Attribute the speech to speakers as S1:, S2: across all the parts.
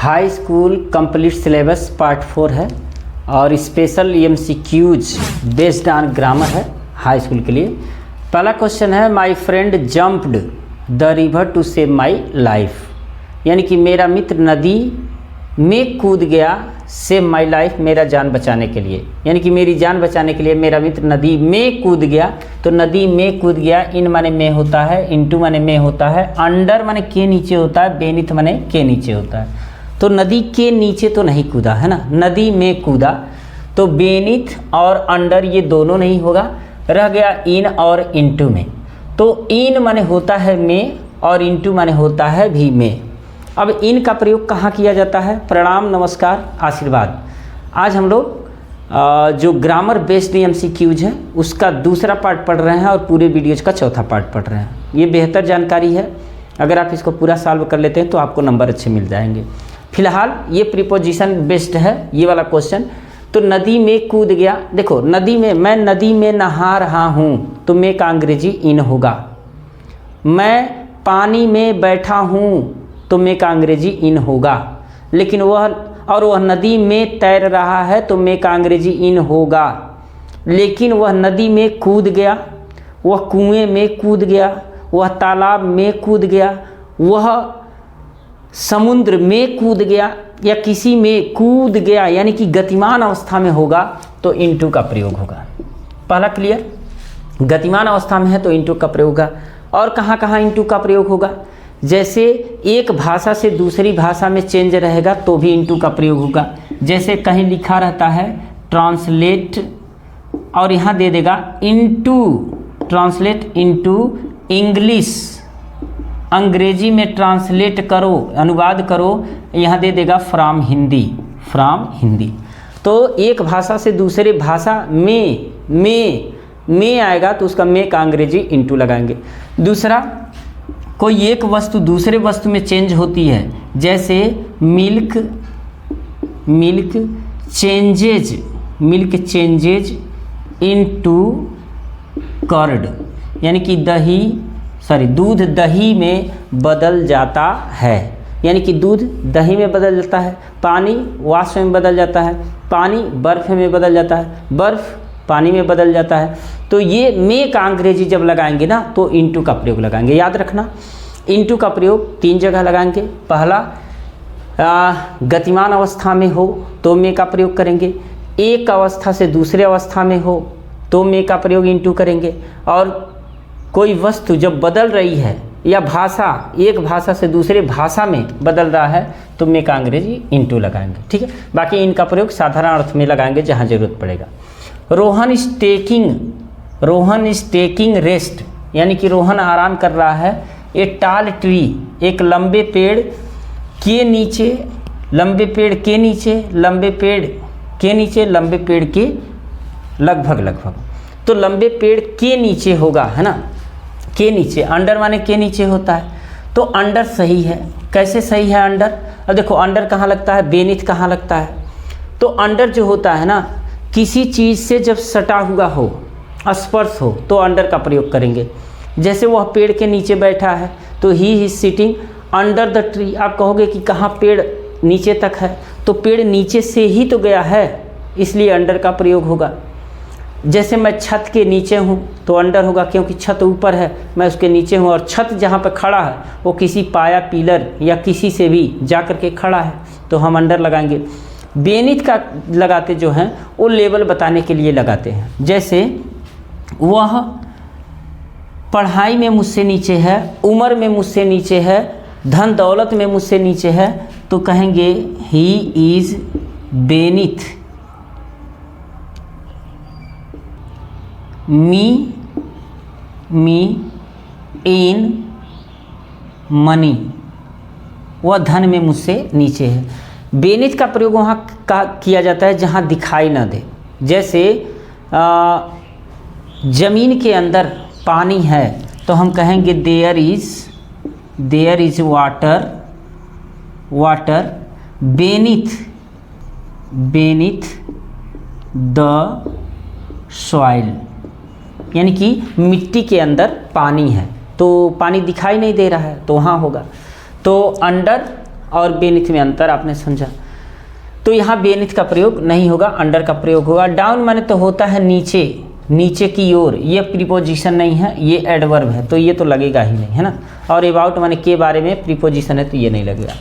S1: High school complete syllabus part 4 है और special MCQs based on grammar है high school के लिए। पहला क्वेश्चन है my friend jumped the river to save my life, यानी कि मेरा मित्र नदी में कूद गया सेव माय लाइफ, मेरा जान बचाने के लिए, यानी कि मेरी जान बचाने के लिए मेरा मित्र नदी में कूद गया। तो नदी में कूद गया, इन माने में होता है, इनटू माने में होता है, अंडर माने के नीचे होता है, बेनिथ माने के नीचे होता है। तो नदी के नीचे तो नहीं कूदा है ना, नदी में कूदा, तो बेनिथ और अंडर ये दोनों नहीं होगा, रह गया इन और इनटू में। तो इन माने होता है में और इनटू माने होता है भी में। अब इन का प्रयोग कहाँ किया जाता है? प्रणाम, नमस्कार, आशीर्वाद। आज हम लोग जो ग्रामर बेस्ड एमसीक्यूज है उसका दूसरा पार्ट पढ़ रहे हैं और पूरे वीडियोज का चौथा पार्ट पढ़ रहे हैं। ये बेहतर जानकारी है, अगर आप इसको पूरा सॉल्व कर लेते हैं तो आपको नंबर अच्छे मिल जाएंगे। फिलहाल ये प्रीपोजिशन बेस्ड है ये वाला क्वेश्चन। तो नदी में कूद गया, देखो नदी में, मैं नदी में नहा रहा हूँ तो मैं का अंग्रेजी इन होगा। मैं पानी में बैठा हूँ तो मैं का अंग्रेजी इन होगा। लेकिन वह नदी में तैर रहा है तो मैं का अंग्रेजी इन होगा। लेकिन वह नदी में कूद गया, वह कुएं में कूद गया, वह तालाब में कूद गया, वह समुद्र में कूद गया या किसी में कूद गया, यानी कि गतिमान अवस्था में होगा तो इनटू का प्रयोग होगा। पहला क्लियर? गतिमान अवस्था में है तो इनटू का प्रयोग होगा। और कहाँ कहाँ इनटू का प्रयोग होगा? जैसे एक भाषा से दूसरी भाषा में चेंज रहेगा तो भी इनटू का प्रयोग होगा। जैसे कहीं लिखा रहता है ट्रांसलेट और यहाँ दे देगा इनटू, ट्रांसलेट इनटू इंग्लिश, अंग्रेजी में ट्रांसलेट करो, अनुवाद करो, यहाँ दे देगा फ्रॉम हिंदी, फ्रॉम हिंदी। तो एक भाषा से दूसरे भाषा में आएगा तो उसका में का अंग्रेजी इनटू लगाएंगे। दूसरा, कोई एक वस्तु दूसरे वस्तु में चेंज होती है, जैसे मिल्क चेंजेज इनटू कर्ड, यानी कि दूध दही में बदल जाता है, यानी कि दूध दही में बदल जाता है, पानी वाष्प में बदल जाता है, पानी बर्फ में बदल जाता है, बर्फ पानी में बदल जाता है। तो ये में का अंग्रेजी जब लगाएंगे ना तो इनटू का प्रयोग लगाएंगे। याद रखना, इनटू का प्रयोग 3 जगह लगाएंगे। पहला, गतिमान अवस्था में हो तो में का प्रयोग करेंगे, एक अवस्था से दूसरे अवस्था में हो तो में का प्रयोग इनटू करेंगे, और कोई वस्तु जब बदल रही है या भाषा एक भाषा से दूसरे भाषा में बदल रहा है तो में का अंग्रेजी इनटू लगाएंगे। ठीक है, बाकी इनका प्रयोग साधारण अर्थ में लगाएंगे जहाँ जरूरत पड़ेगा। रोहन इज टेकिंग रेस्ट, यानी कि रोहन आराम कर रहा है। ए टाल ट्री, एक लंबे पेड़ के नीचे, लंबे पेड़ के नीचे, लंबे पेड़ के नीचे, लंबे पेड़ के लगभग, तो लंबे पेड़ के नीचे होगा, है ना, के नीचे। अंडर माने के नीचे होता है, तो अंडर सही है। कैसे सही है अंडर? अब देखो अंडर कहाँ लगता है, बेनिथ कहाँ लगता है। तो अंडर जो होता है ना, किसी चीज़ से जब सटा हुआ हो, स्पर्श हो, तो अंडर का प्रयोग करेंगे। जैसे वह पेड़ के नीचे बैठा है तो he is sitting under the tree. आप कहोगे कि कहाँ पेड़ नीचे तक है, तो पेड़ नीचे से ही तो गया है, इसलिए अंडर का प्रयोग होगा। जैसे मैं छत के नीचे हूँ तो अंडर होगा, क्योंकि छत ऊपर है, मैं उसके नीचे हूँ, और छत जहाँ पर खड़ा है वो किसी पाया, पिलर या किसी से भी जा कर के खड़ा है, तो हम अंडर लगाएंगे। बेनिथ का लगाते जो हैं वो लेवल बताने के लिए लगाते हैं। जैसे वह पढ़ाई में मुझसे नीचे है, उम्र में मुझसे नीचे है, धन दौलत में मुझसे नीचे है, तो कहेंगे he is beneath me in money, वह धन में मुझसे नीचे है। बेनिथ का प्रयोग वहाँ किया जाता है जहाँ दिखाई ना दे। जैसे जमीन के अंदर पानी है तो हम कहेंगे there is water beneath the soil, यानी कि मिट्टी के अंदर पानी है तो पानी दिखाई नहीं दे रहा है तो वहाँ होगा। तो अंडर और बेनिथ में अंतर आपने समझा। तो यहाँ बेनिथ का प्रयोग नहीं होगा, अंडर का प्रयोग होगा। डाउन माने तो होता है नीचे, नीचे की ओर, ये प्रीपोजिशन नहीं है, ये एडवर्ब है, तो ये तो लगेगा ही नहीं, है ना। और अबाउट माने के बारे में प्रीपोजिशन है, तो ये नहीं लगेगा।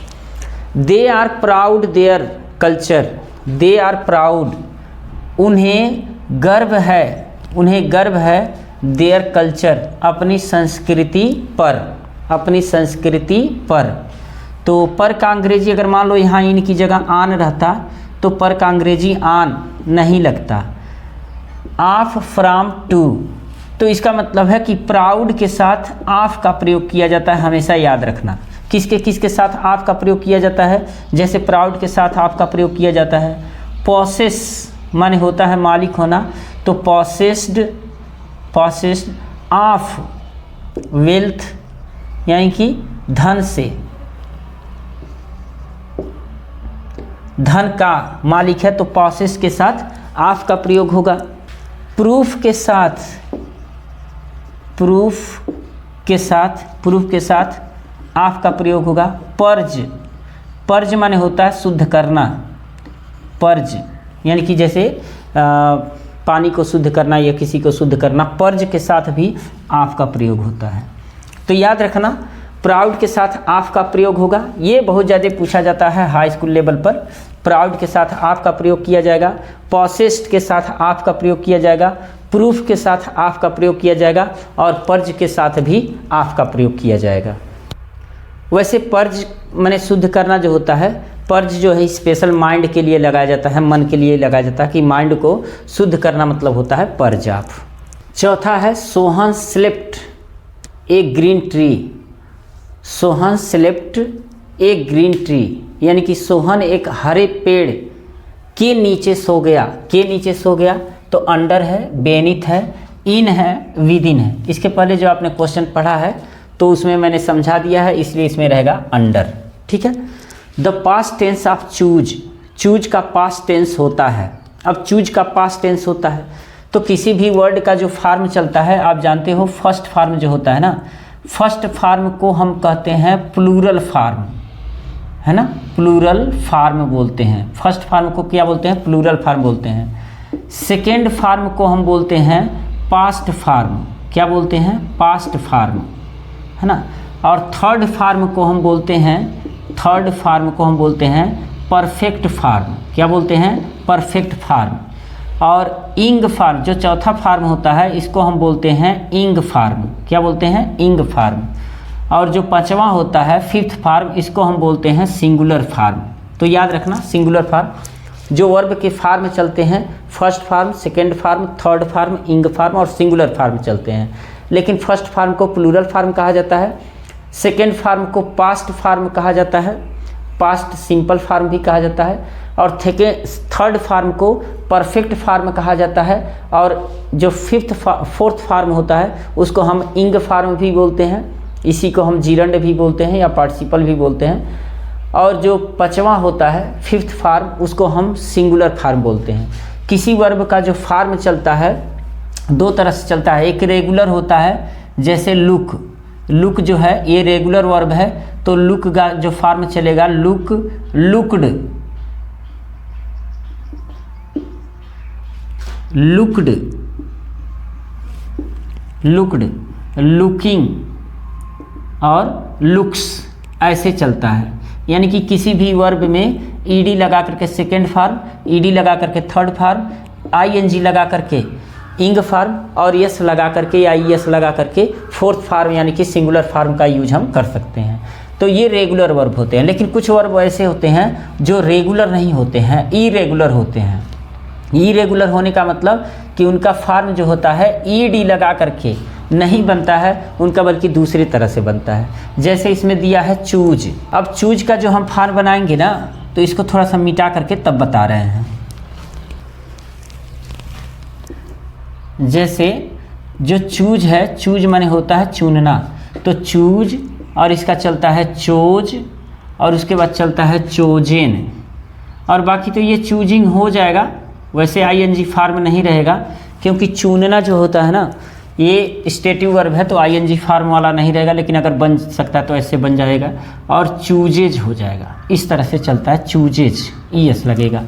S1: They are proud their culture, they are proud, उन्हें गर्व है, उन्हें गर्व है देयर कल्चर, अपनी संस्कृति पर, अपनी संस्कृति पर। तो पर का अंग्रेजी अगर मान लो यहाँ इन की जगह आन रहता तो पर का अंग्रेजी आन नहीं लगता। ऑफ फ्रॉम टू, तो इसका मतलब है कि प्राउड के साथ ऑफ का प्रयोग किया जाता है, हमेशा याद रखना। किसके किसके साथ ऑफ का प्रयोग किया जाता है? जैसे प्राउड के साथ ऑफ का प्रयोग किया जाता है। पॉसेस माने होता है मालिक होना, तो पॉसेस्ड, पॉसेस्ड ऑफ वेल्थ यानी कि धन से, धन का मालिक है, तो पॉसेस के साथ ऑफ का प्रयोग होगा। प्रूफ के साथ, प्रूफ के साथ, प्रूफ के साथ ऑफ का प्रयोग होगा। पर्ज, पर्ज माने होता है शुद्ध करना, पर्ज यानी कि जैसे पानी को शुद्ध करना या किसी को शुद्ध करना, पर्ज के साथ भी ऑफ का प्रयोग होता है। तो याद रखना प्राउड के साथ ऑफ का प्रयोग होगा, ये बहुत ज़्यादा पूछा जाता है हाई स्कूल लेवल पर। प्राउड के साथ ऑफ का प्रयोग किया जाएगा, पॉसेस्ड के साथ ऑफ का प्रयोग किया जाएगा, प्रूफ के साथ ऑफ का प्रयोग किया जाएगा और पर्ज के साथ भी ऑफ का प्रयोग किया जाएगा। वैसे पर्ज माने शुद्ध करना जो होता है, पर्ज जो है स्पेशल माइंड के लिए लगाया जाता है, मन के लिए लगाया जाता है कि माइंड को शुद्ध करना मतलब होता है पर्ज ऑफ। चौथा है सोहन स्लेप्ट ए ग्रीन ट्री, सोहन स्लेप्ट ए ग्रीन ट्री यानी कि सोहन एक हरे पेड़ के नीचे सो गया। के नीचे सो गया तो अंडर है, बेनिथ है, इन है, विद इन है। इसके पहले जो आपने क्वेश्चन पढ़ा है तो उसमें मैंने समझा दिया है, इसलिए इसमें रहेगा अंडर। ठीक है। The past tense of choose, choose का पास्ट टेंस होता है। अब चूज का पास्ट टेंस होता है तो किसी भी वर्ड का जो फार्म चलता है, आप जानते हो फर्स्ट फार्म जो होता है ना, फर्स्ट फार्म को हम कहते हैं प्लूरल फार्म, है ना, प्लूरल फार्म बोलते हैं। फर्स्ट फार्म को क्या बोलते हैं? प्लूरल फार्म बोलते हैं। सेकेंड फार्म को हम बोलते हैं पास्ट फार्म, क्या बोलते हैं? पास्ट फार्म, है ना। और थर्ड फार्म को हम बोलते हैं, थर्ड फार्म को हम बोलते हैं परफेक्ट फार्म, क्या बोलते हैं? Perfect form. और इंग फार्म जो चौथा फार्म होता है इसको हम बोलते हैं इंग फार्म, क्या बोलते हैं? इंग फार्म। और जो पांचवा होता है फिफ्थ फार्म, इसको हम बोलते हैं सिंगुलर फार्म। तो याद रखना सिंगुलर फार्म जो वर्ब के फार्म चलते हैं, first form, second form, third form, ing form और सिंगुलर फार्म चलते हैं। लेकिन फर्स्ट फार्म को प्लूरल फार्म कहा जाता है, सेकेंड फार्म को पास्ट फार्म कहा जाता है, पास्ट सिंपल फार्म भी कहा जाता है, और थर्ड फार्म को परफेक्ट फार्म कहा जाता है, और जो फोर्थ फार्म होता है उसको हम इंग फार्म भी बोलते हैं, इसी को हम जीरंड भी बोलते हैं या पार्टिसिपल भी बोलते हैं। और जो पांचवा होता है फिफ्थ फार्म, उसको हम सिंगुलर फार्म बोलते हैं। किसी वर्ब का जो फार्म चलता है दो तरह से चलता है, एक रेगुलर होता है जैसे लुक, लुक जो है ये रेगुलर वर्ब है, तो लुक का जो फार्म चलेगा look, looked, looked, looked, looking और लुक्स, ऐसे चलता है। यानी कि किसी भी वर्ब में ईडी लगा करके सेकेंड फार्म, ईडी लगा करके थर्ड फार्म, आईएनजी लगा करके इंग फार्म और यस लगा करके या एस लगा करके फोर्थ फार्म यानी कि सिंगुलर फार्म का यूज हम कर सकते हैं। तो ये रेगुलर वर्ब होते हैं। लेकिन कुछ वर्ब ऐसे होते हैं जो रेगुलर नहीं होते हैं, इरेगुलर होते हैं। इरेगुलर होने का मतलब कि उनका फार्म जो होता है ईडी लगा करके नहीं बनता है उनका, बल्कि दूसरी तरह से बनता है। जैसे इसमें दिया है चूज, अब चूज का जो हम फार्म बनाएंगे ना, तो इसको थोड़ा सा मिटा करके तब बता रहे हैं। जैसे जो चूज है, चूज माने होता है चुनना, तो चूज और इसका चलता है चोज और उसके बाद चलता है चोजेन, और बाकी तो ये चूजिंग हो जाएगा। वैसे आईएनजी फार्म नहीं रहेगा क्योंकि चुनना जो होता है ना, ये स्टेटिव वर्ब है तो आईएनजी फॉर्म वाला नहीं रहेगा, लेकिन अगर बन सकता है तो ऐसे बन जाएगा और चूजेज हो जाएगा। इस तरह से चलता है, चूजेज ईएस लगेगा।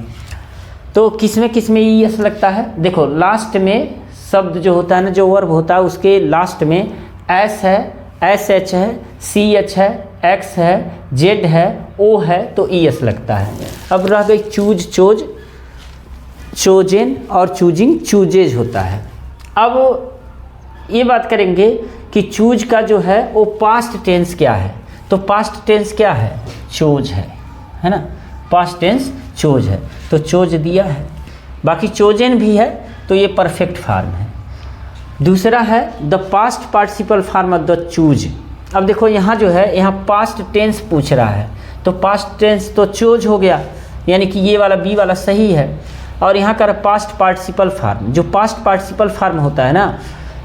S1: तो किस में ईएस लगता है? देखो लास्ट में शब्द जो होता है ना, जो वर्ब होता है उसके लास्ट में एस है, एस एच है, सी एच है, एक्स है, जेड है, ओ है, तो ईएस लगता है। अब रह गई चूज, चोज, चोजेन और चूजिंग, चूजेज होता है। अब ये बात करेंगे कि चूज का जो है वो पास्ट टेंस क्या है। तो पास्ट टेंस क्या है? चोज है ना, पास्ट टेंस चोज है, तो चोज दिया है। बाकी चोजेन भी है तो ये परफेक्ट फॉर्म है। दूसरा है the past participle form of the choose. अब देखो यहाँ जो है, यहाँ पास्ट टेंस पूछ रहा है, तो पास्ट टेंस तो चोज हो गया, यानी कि ये वाला बी वाला सही है। और यहाँ का पास्ट पार्टिसिपल फॉर्म, जो पास्ट पार्टिसिपल फॉर्म होता है ना,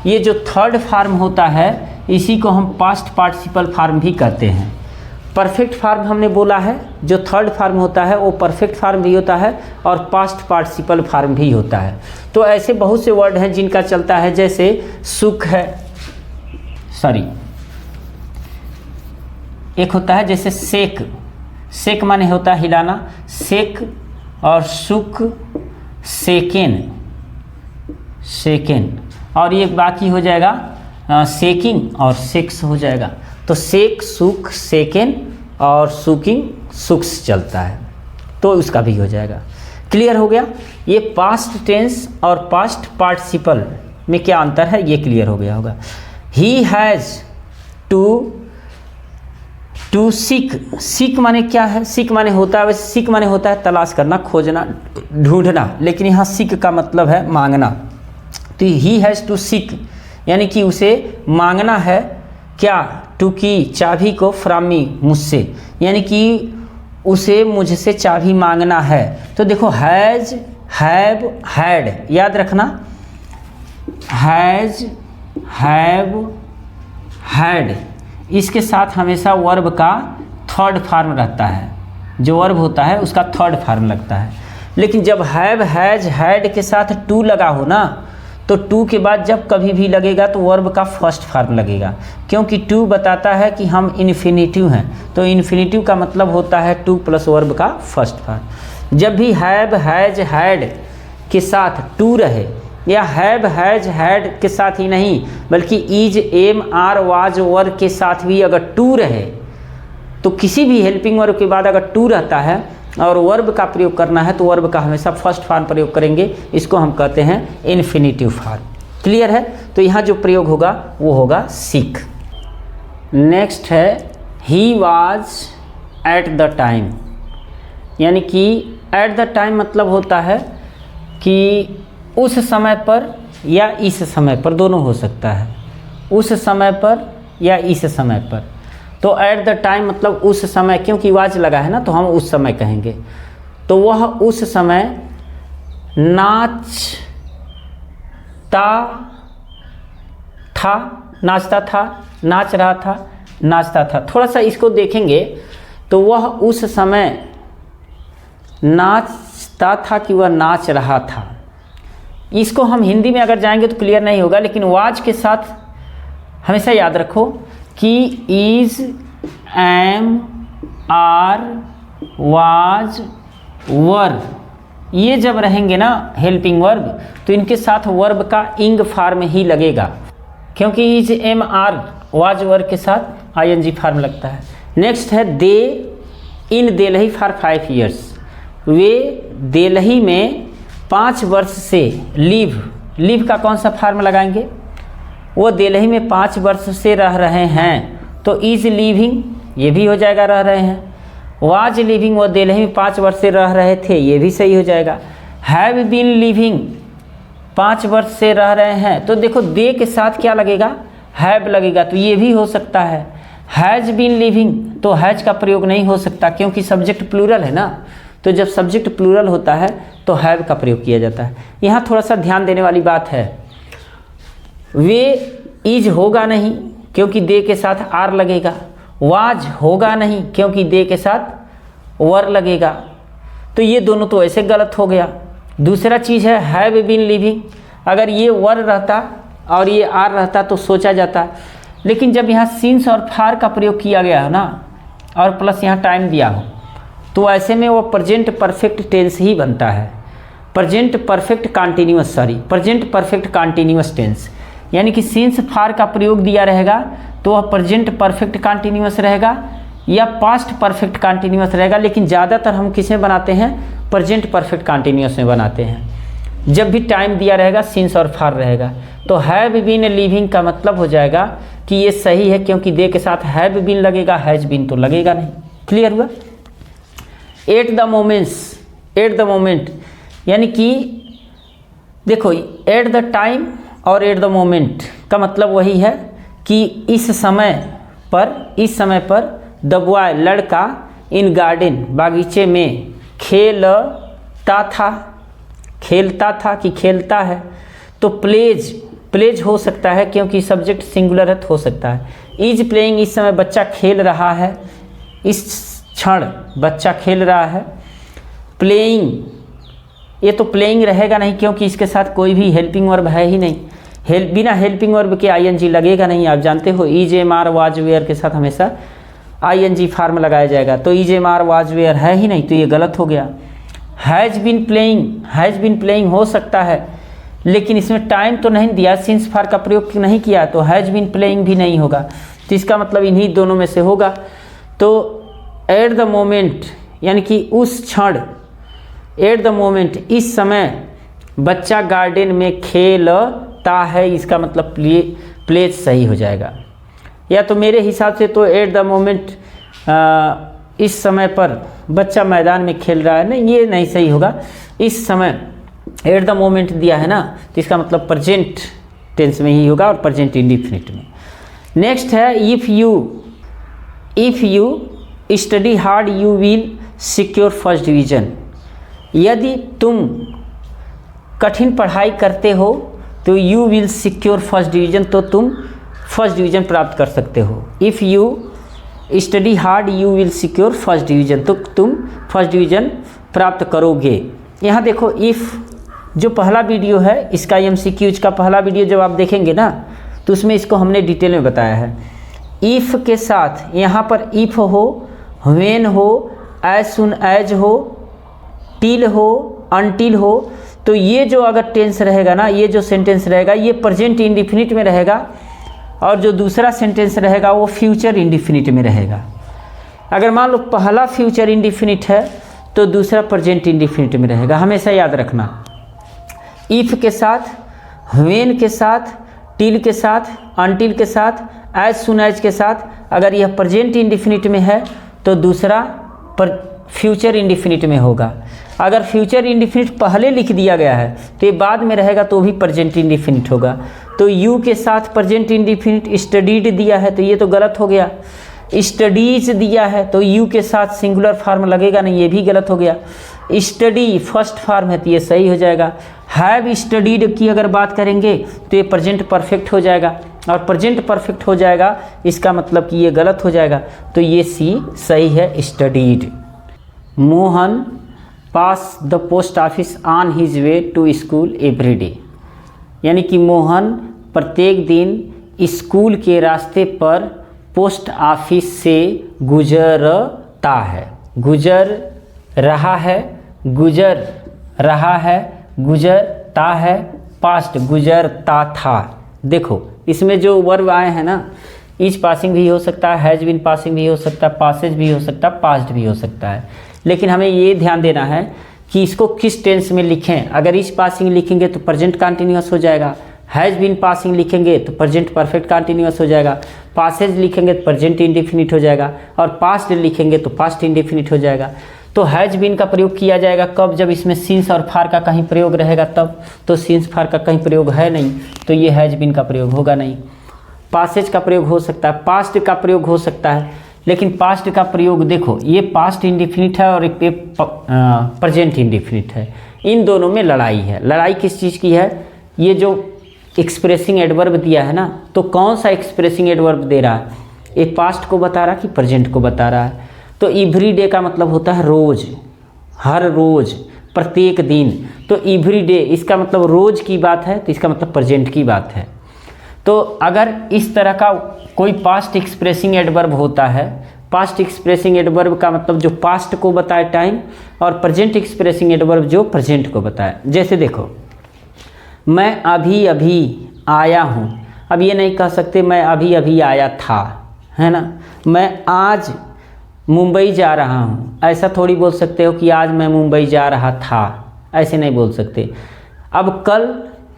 S1: ये जो थर्ड फॉर्म होता है इसी को हम पास्ट पार्टिसिपल फॉर्म भी कहते हैं। परफेक्ट फॉर्म हमने बोला है, जो थर्ड फॉर्म होता है वो परफेक्ट फॉर्म भी होता है और पास्ट पार्टिसिपल फॉर्म भी होता है। तो ऐसे बहुत से वर्ड हैं जिनका चलता है, जैसे सुख है, एक होता है जैसे सेक, सेक माने होता है हिलाना, सेक, और सुख, सेकेन, सेकेन, और ये बाकी हो जाएगा सेकिंग और सेक्स हो जाएगा। तो सेक, सुख, सेकेन और सुकिंग, सुक्स चलता है, तो उसका भी हो जाएगा। क्लियर हो गया? ये पास्ट टेंस और पास्ट पार्टिसिपल में क्या अंतर है ये क्लियर हो गया होगा। He has to seek, seek माने क्या है? सीक माने होता है, वैसे सीक माने होता है तलाश करना, खोजना, ढूंढना, लेकिन यहाँ सीक का मतलब है मांगना। तो ही हैज़ टू सीक यानी कि उसे मांगना है क्या? टू की चाबी को, फ्रॉम मी मुझसे, यानी कि उसे मुझसे चाबी मांगना है। तो देखो हैज़, हैव, हैड, याद रखना, हैज़, हैव, हैड, इसके साथ हमेशा वर्ब का थर्ड फॉर्म रहता है, जो वर्ब होता है उसका थर्ड फॉर्म लगता है। लेकिन जब हैव, हैज, हैड के साथ टू लगा हो ना, तो टू के बाद जब कभी भी लगेगा तो वर्ब का फर्स्ट फॉर्म लगेगा, क्योंकि टू बताता है कि हम इन्फिनिटिव हैं। तो इन्फिनिटिव का मतलब होता है टू प्लस वर्ब का फर्स्ट फॉर्म। जब भी हैव, हैज, हैड के साथ टू रहे, या हैव, हैज, हैड के साथ ही नहीं बल्कि इज, एम, आर, वाज, वर के साथ भी अगर टू रहे, तो किसी भी हेल्पिंग वर्ब के बाद अगर टू रहता है और वर्ब का प्रयोग करना है तो वर्ब का हमेशा फर्स्ट फॉर्म प्रयोग करेंगे। इसको हम कहते हैं इन्फिनिटिव फॉर्म। क्लियर है? तो यहाँ जो प्रयोग होगा वो होगा सीक। नेक्स्ट है he was at the time, यानी कि एट द टाइम मतलब होता है कि उस समय पर या इस समय पर, दोनों हो सकता है, उस समय पर या इस समय पर। तो एट द टाइम मतलब उस समय, क्योंकि वाज लगा है ना तो हम उस समय कहेंगे। तो वह उस समय नाचता था, नाचता था, नाच रहा था, नाचता था। थोड़ा सा इसको देखेंगे तो वह उस समय नाचता था कि वह नाच रहा था। इसको हम हिंदी में अगर जाएंगे तो क्लियर नहीं होगा, लेकिन वाज के साथ हमेशा याद रखो कि इज, एम, आर, वाज, वर, ये जब रहेंगे ना हेल्पिंग वर्ब, तो इनके साथ वर्ब का इंग फॉर्म ही लगेगा, क्योंकि इज, एम, आर, वाज, वर के साथ आईएनजी फॉर्म लगता है। नेक्स्ट है दे इन देलही फॉर 5 years, वे देलही में 5 वर्ष से, लीव, लीव का कौन सा फॉर्म लगाएंगे? वो देलही में 5 वर्ष से रह रहे हैं, तो इज लिविंग ये भी हो जाएगा, रह रहे हैं। वाज लिविंग, वो देलही में 5 वर्ष से रह रहे थे, ये भी सही हो जाएगा। हैव बीन लिविंग 5 वर्ष से रह रहे हैं, तो देखो दे के साथ क्या लगेगा? हैव लगेगा, तो ये भी हो सकता है। हैज बीन लिविंग, तो हैज का प्रयोग नहीं हो सकता क्योंकि सब्जेक्ट प्लूरल है ना, तो जब सब्जेक्ट प्लूरल होता है तो हैव का प्रयोग किया जाता है। यहाँ थोड़ा सा ध्यान देने वाली बात है, वे इज होगा नहीं क्योंकि दे के साथ आर लगेगा, वाज होगा नहीं क्योंकि दे के साथ वर लगेगा, तो ये दोनों तो ऐसे गलत हो गया। दूसरा चीज़ है हैव बीन लिविंग, अगर ये वर रहता और ये आर रहता तो सोचा जाता, लेकिन जब यहाँ सिंस और फार का प्रयोग किया गया है ना और प्लस यहाँ टाइम दिया हो, तो ऐसे में वो प्रेजेंट परफेक्ट टेंस ही बनता है। प्रेजेंट परफेक्ट कॉन्टिन्यूअस टेंस, यानी कि सिंस फार का प्रयोग दिया रहेगा तो वह प्रेजेंट परफेक्ट कॉन्टिन्यूअस रहेगा या पास्ट परफेक्ट कॉन्टिन्यूअस रहेगा, लेकिन ज़्यादातर हम किस में बनाते हैं, प्रेजेंट परफेक्ट कॉन्टिन्यूअस में बनाते हैं। जब भी टाइम दिया रहेगा सिंस और फार रहेगा। तो हैव बीन लिविंग का मतलब हो जाएगा कि ये सही है, क्योंकि दे के साथ हैव बीन लगेगा, हैज बीन तो लगेगा नहीं। क्लियर हुआ। एट द मोमेंट यानी कि देखो एट द टाइम और एट द मोमेंट का मतलब वही है कि इस समय पर द बॉय लड़का इन गार्डन बागीचे में खेलता था कि खेलता है। तो प्लेज हो सकता है क्योंकि सब्जेक्ट सिंगुलर है, तो हो सकता है। इज प्लेइंग इस समय बच्चा खेल रहा है, इस क्षण बच्चा खेल रहा है। प्लेइंग ये तो प्लेइंग रहेगा नहीं क्योंकि इसके साथ कोई भी हेल्पिंग वर्ब है ही नहीं। बिना हेल्पिंग वर्ब के आईएनजी लगेगा नहीं। आप जानते हो is am are was were के साथ हमेशा आईएनजी फॉर्म लगाया जाएगा, तो is am are was were है ही नहीं, तो ये गलत हो गया। हैज़ बीन प्लेइंग हो सकता है, लेकिन इसमें टाइम तो नहीं दिया, सिंस फार का प्रयोग नहीं किया, तो हैज़ बीन प्लेइंग भी नहीं होगा। तो इसका मतलब इन्हीं दोनों में से होगा। तो एट द मोमेंट यानी कि उस क्षण, एट द मोमेंट इस समय बच्चा गार्डन में खेलता है, इसका मतलब प्लेज सही हो जाएगा। या तो मेरे हिसाब से तो एट द मोमेंट इस समय पर बच्चा मैदान में खेल रहा है, नहीं ये नहीं सही होगा। इस समय एट द मोमेंट दिया है ना, तो इसका मतलब प्रेजेंट टेंस में ही होगा और प्रेजेंट इंडिफिनिट में। नेक्स्ट है if you study hard you will secure first division. यदि तुम कठिन पढ़ाई करते हो तो you will secure first division, तो तुम फर्स्ट डिवीज़न प्राप्त कर सकते हो। If you study hard you will secure first division, तो तुम फर्स्ट डिवीज़न प्राप्त करोगे। यहाँ देखो इफ़ जो पहला वीडियो है इसका एमसीक्यूज का पहला वीडियो जब आप देखेंगे ना, तो उसमें इसको हमने डिटेल में बताया है। इफ़ के साथ यहाँ पर इफ़ हो, व्हेन हो, एज सुन एज हो, टिल हो, अनटिल हो, तो ये जो अगर टेंस रहेगा ना, ये जो सेंटेंस रहेगा ये प्रेजेंट इंडिफिनिट में रहेगा, और जो दूसरा सेंटेंस रहेगा वो फ्यूचर इंडिफिनिट में रहेगा। अगर मान लो पहला फ्यूचर इंडिफिनिट है तो दूसरा प्रेजेंट इंडिफिनिट में रहेगा, हमेशा याद रखना। इफ़ के साथ, व्हेन के साथ, टिल के साथ, अनटिल के साथ, एज सुन एज के साथ अगर यह प्रेजेंट इंडिफिनिट में है तो दूसरा फ्यूचर इंडिफिनिट में होगा। अगर फ्यूचर इंडिफिनिट पहले लिख दिया गया है तो ये बाद में रहेगा तो भी प्रेजेंट इंडिफिनिट होगा। तो यू के साथ प्रेजेंट इंडिफिनिट स्टडीड दिया है तो ये तो गलत हो गया। स्टडीज दिया है तो यू के साथ सिंगुलर फॉर्म लगेगा नहीं, ये भी गलत हो गया। स्टडी फर्स्ट फॉर्म है तो ये सही हो जाएगा। हैव स्टडीड की अगर बात करेंगे तो ये प्रेजेंट परफेक्ट हो जाएगा, और प्रेजेंट परफेक्ट हो जाएगा इसका मतलब कि ये गलत हो जाएगा, तो ये सी सही है, studied. Mohan pass the post office on his way to school every day, यानी कि मोहन प्रत्येक दिन स्कूल के रास्ते पर पोस्ट ऑफिस से गुजरता है। गुजर रहा है, गुजर रहा है, गुजरता है, पास्ट गुजरता था। देखो इसमें जो वर्ब आए हैं ना, इज पासिंग भी हो सकता है, हैज़ बीन पासिंग भी हो सकता है, पासेज भी हो सकता है, पास्ट भी हो सकता है, लेकिन हमें ये ध्यान देना है कि इसको किस टेंस में लिखें। अगर इज पासिंग लिखेंगे तो प्रेजेंट कंटिन्यूअस हो जाएगा, हैज़ बीन पासिंग लिखेंगे तो प्रेजेंट परफेक्ट कंटिन्यूअस हो जाएगा, पासेज लिखेंगे तो प्रेजेंट इंडिफिनिट हो जाएगा, और पास्ट लिखेंगे तो पास्ट इंडिफिनिट हो जाएगा। तो हैज़ बीन का प्रयोग किया जाएगा कब, जब इसमें सिंस और फार का कहीं प्रयोग रहेगा तब, तो सिंस फार का कहीं प्रयोग है नहीं तो ये हैज़ बीन का प्रयोग होगा नहीं। पासेज का प्रयोग हो सकता है, पास्ट का प्रयोग हो सकता है, लेकिन पास्ट का प्रयोग देखो ये पास्ट इंडिफिनिट है और एक प्रेजेंट इंडिफिनिट है, इन दोनों में लड़ाई है। लड़ाई किस चीज़ की है, ये जो एक्सप्रेसिंग एडवर्ब दिया है ना, तो कौन सा एक्सप्रेसिंग एडवर्ब दे रहा है, ये पास्ट को बता रहा है कि प्रेजेंट को बता रहा है। तो एवरी डे का मतलब होता है रोज़, हर रोज़, प्रत्येक दिन। तो एवरी डे इसका मतलब रोज़ की बात है, तो इसका मतलब प्रेजेंट की बात है। तो अगर इस तरह का कोई पास्ट एक्सप्रेसिंग एडवर्ब होता है, पास्ट एक्सप्रेसिंग एडवर्ब का मतलब जो पास्ट को बताए टाइम, और प्रेजेंट एक्सप्रेसिंग एडवर्ब जो प्रेजेंट को बताए। जैसे देखो, मैं अभी अभी आया हूँ, अब ये नहीं कह सकते मैं अभी अभी आया था, है ना। मैं आज मुंबई जा रहा हूँ, ऐसा थोड़ी बोल सकते हो कि आज मैं मुंबई जा रहा था, ऐसे नहीं बोल सकते। अब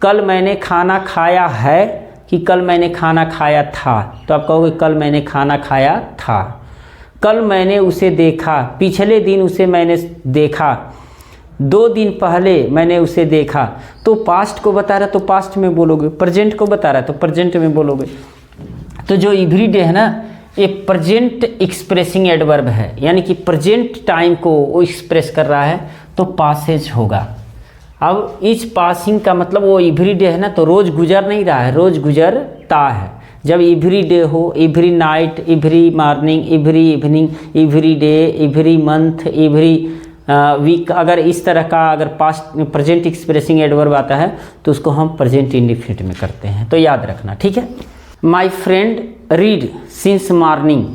S1: कल मैंने खाना खाया है कि कल मैंने खाना खाया था, तो आप कहोगे कल मैंने खाना खाया था। कल मैंने उसे देखा, पिछले दिन उसे मैंने देखा, 2 दिन पहले मैंने उसे देखा। तो पास्ट को बता रहा तो पास्ट में बोलोगे, प्रेजेंट को बता रहा तो प्रेजेंट में बोलोगे। तो जो एवरीडे है ना, ये प्रेजेंट एक्सप्रेसिंग एडवर्ब है, यानी कि प्रेजेंट टाइम को वो एक्सप्रेस कर रहा है, तो पासेज होगा। अब इस पासिंग का मतलब वो एवरीडे है ना, तो रोज़ गुजर नहीं रहा है, रोज़ गुजरता है। जब एवरी डे हो, every night, every morning, every evening, every day, every month, every week, अगर इस तरह का अगर पास्ट प्रेजेंट एक्सप्रेसिंग एडवर्ब आता है तो उसको हम प्रेजेंट इंडिफिनिट में करते हैं। तो याद रखना, ठीक है। My friend read since morning.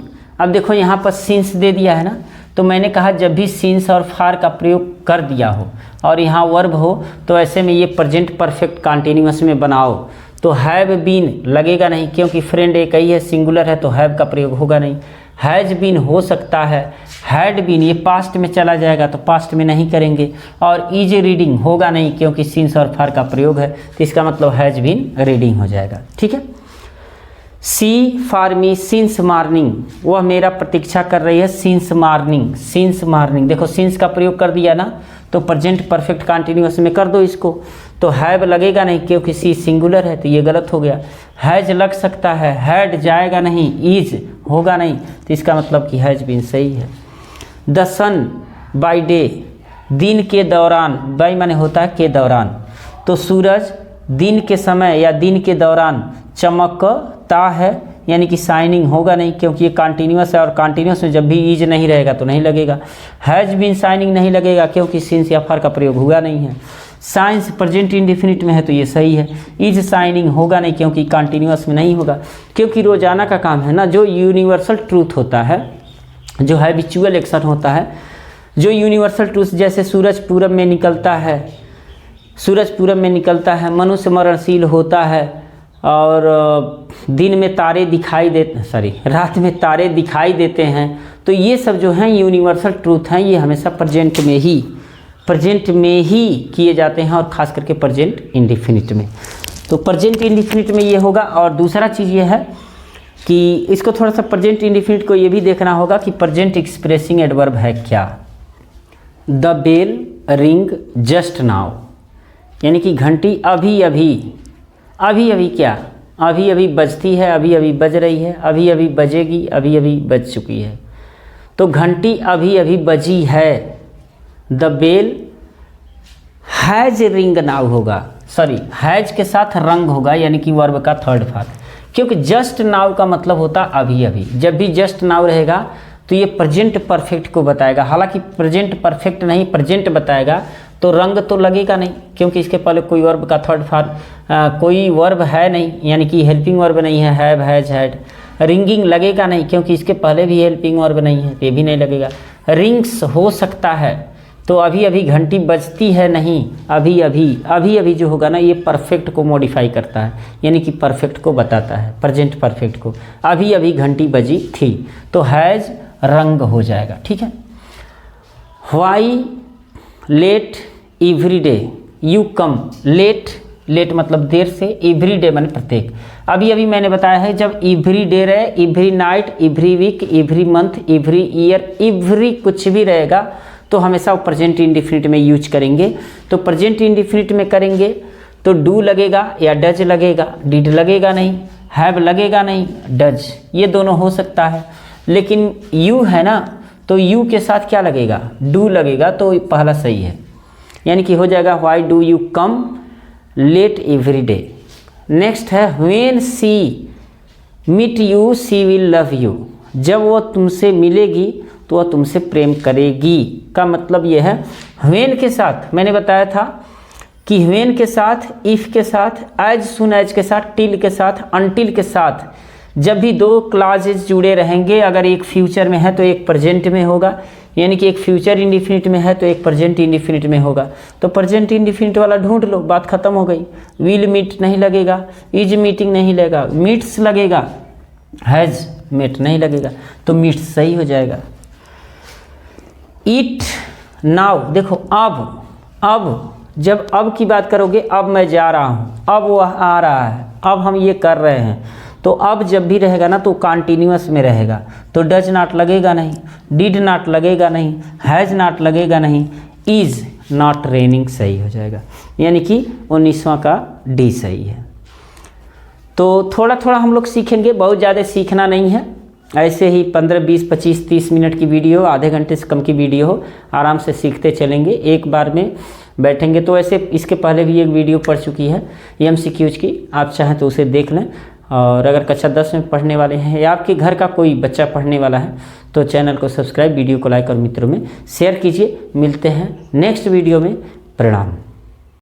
S1: अब देखो यहाँ पर सिंस दे दिया है ना, तो मैंने कहा जब भी सिंस और फार का प्रयोग कर दिया हो और यहाँ वर्ब हो, तो ऐसे में ये प्रेजेंट परफेक्ट कंटिन्यूअस में बनाओ। तो हैव बीन लगेगा नहीं, क्योंकि फ्रेंड एक ही है, सिंगुलर है, तो हैव का प्रयोग होगा नहीं। हैज बीन हो सकता है, हैड बीन ये पास्ट में चला जाएगा, तो पास्ट में नहीं करेंगे। और इज रीडिंग होगा नहीं, क्योंकि सिंस और फार का प्रयोग है, तो इसका मतलब हैज बीन रीडिंग हो जाएगा, ठीक है। सी फॉर मी सिंस मॉर्निंग, वह मेरा प्रतीक्षा कर रही है सिंस मॉर्निंग। सिंस मॉर्निंग देखो, सिंस का प्रयोग कर दिया ना, तो प्रेजेंट परफेक्ट कंटिन्यूअस में कर दो इसको। तो हैव लगेगा नहीं, क्योंकि सी सिंगुलर है, तो ये गलत हो गया। हैज लग सकता है, हैड जाएगा नहीं, इज होगा नहीं, तो इसका मतलब कि हैज बीन सही है। द सन बाय डे, दिन के दौरान, बाय माने होता है के दौरान, तो सूरज दिन के समय या दिन के दौरान चमकता है, यानी कि शाइनिंग होगा नहीं, क्योंकि ये कंटिन्यूअस है, और कंटिन्यूअस में जब भी इज नहीं रहेगा तो नहीं लगेगा। हैज बीन शाइनिंग नहीं लगेगा, क्योंकि सिंस या फार का प्रयोग हुआ नहीं है। साइंस प्रेजेंट इंडेफिनिट में है, तो ये सही है। इज शाइनिंग होगा नहीं, क्योंकि कंटिन्यूअस में नहीं होगा, क्योंकि रोजाना का काम है ना। जो यूनिवर्सल ट्रूथ होता है, जो हैबिचुअल एक्शन होता है, जो यूनिवर्सल ट्रूथ, जैसे सूरज पूरब में निकलता है, सूरज पूरब में निकलता है, मनुष्य मरणशील होता है, और दिन में तारे दिखाई देते, रात में तारे दिखाई देते हैं, तो ये सब जो हैं यूनिवर्सल ट्रूथ हैं, ये हमेशा प्रेजेंट में ही किए जाते हैं, और ख़ास करके प्रेजेंट इंडेफिनिट में। तो प्रेजेंट इंडेफिनिट में ये होगा। और दूसरा चीज़ ये है कि इसको थोड़ा सा प्रेजेंट इंडेफिनिट को ये भी देखना होगा कि प्रेजेंट एक्सप्रेसिंग एडवर्ब है क्या। The bell ring just now, यानी कि घंटी अभी अभी क्या, अभी अभी बजती है, अभी अभी बज रही है, अभी अभी बजेगी, अभी अभी बज चुकी है। तो घंटी अभी अभी बजी है। The bell has ring now होगा, हैज के साथ रंग होगा, यानी कि वर्ब का थर्ड पार्ट, क्योंकि जस्ट नाउ का मतलब होता अभी अभी। जब भी जस्ट नाउ रहेगा तो ये प्रेजेंट परफेक्ट को बताएगा, हालांकि प्रेजेंट परफेक्ट नहीं, प्रेजेंट बताएगा, तो रंग तो लगेगा नहीं, क्योंकि इसके पहले कोई वर्ब का थर्ड फॉर्म कोई वर्ब है नहीं, यानी कि हेल्पिंग वर्ब नहीं है, हैव, हैज, हैड। रिंगिंग लगेगा नहीं, क्योंकि इसके पहले भी हेल्पिंग वर्ब नहीं है, ये भी नहीं लगेगा। रिंग्स हो सकता है, तो अभी अभी घंटी बजती है नहीं, अभी अभी जो होगा ना, ये परफेक्ट को मॉडिफाई करता है, यानी कि परफेक्ट को बताता है, प्रेजेंट परफेक्ट को। अभी अभी घंटी बजी थी, तो हैज रंग हो जाएगा, ठीक है। Why late every day you come, late मतलब देर से, एवरी डे माने प्रत्येक। अभी अभी मैंने बताया है, जब एवरी डे रहे, every night, every week, every month, every year, every कुछ भी रहेगा तो हमेशा वो प्रेजेंट इंडेफिनिट में यूज करेंगे। तो प्रेजेंट इंडेफिनिट में करेंगे तो डू लगेगा या डज लगेगा, डिड लगेगा नहीं, हैव लगेगा नहीं, डज, ये दोनों हो सकता है। लेकिन यू है ना, तो यू के साथ क्या लगेगा, डू लगेगा, तो पहला सही है, यानी कि हो जाएगा why do you come late every day. Next है when see meet you see will love you, जब वो तुमसे मिलेगी तो वह तुमसे प्रेम करेगी, का मतलब ये है व्हेन के साथ मैंने बताया था कि व्हेन के साथ, इफ़ के साथ, एज सुन एज के साथ, टिल के साथ, अनटिल के साथ जब भी दो क्लॉजेज जुड़े रहेंगे, अगर एक फ्यूचर में है तो एक प्रेजेंट में होगा, यानी कि एक फ्यूचर इंडिफिनिट में है तो एक प्रेजेंट इंडिफिनिट में होगा। तो प्रेजेंट इंडिफिनिट वाला ढूंढ लो, बात खत्म हो गई। विल मीट नहीं लगेगा, इज मीटिंग नहीं लगेगा, मीट्स लगेगा, हैज मेट नहीं लगेगा, तो मीट्स सही हो जाएगा। इट नाउ, देखो अब जब अब की बात करोगे, अब मैं जा रहा हूँ, अब वह आ रहा है, अब हम ये कर रहे हैं, तो अब जब भी रहेगा ना तो कॉन्टीन्यूअस में रहेगा, तो डज नॉट लगेगा नहीं, डिड नॉट लगेगा नहीं, हैज़ नॉट लगेगा नहीं, इज़ नॉट रेनिंग सही हो जाएगा, यानी कि 19वां का डी सही है। तो थोड़ा थोड़ा हम लोग सीखेंगे, बहुत ज़्यादा सीखना नहीं है, ऐसे ही 15, 20, 25, 30 मिनट की वीडियो, आधे घंटे से कम की वीडियो हो, आराम से सीखते चलेंगे, एक बार में बैठेंगे। तो ऐसे इसके पहले भी एक वीडियो पढ़ चुकी है MCQs की, आप चाहें तो उसे देख लें। और अगर कक्षा 10 में पढ़ने वाले हैं या आपके घर का कोई बच्चा पढ़ने वाला है तो चैनल को सब्सक्राइब, वीडियो को लाइक और मित्रों में शेयर कीजिए। मिलते हैं नेक्स्ट वीडियो में। प्रणाम।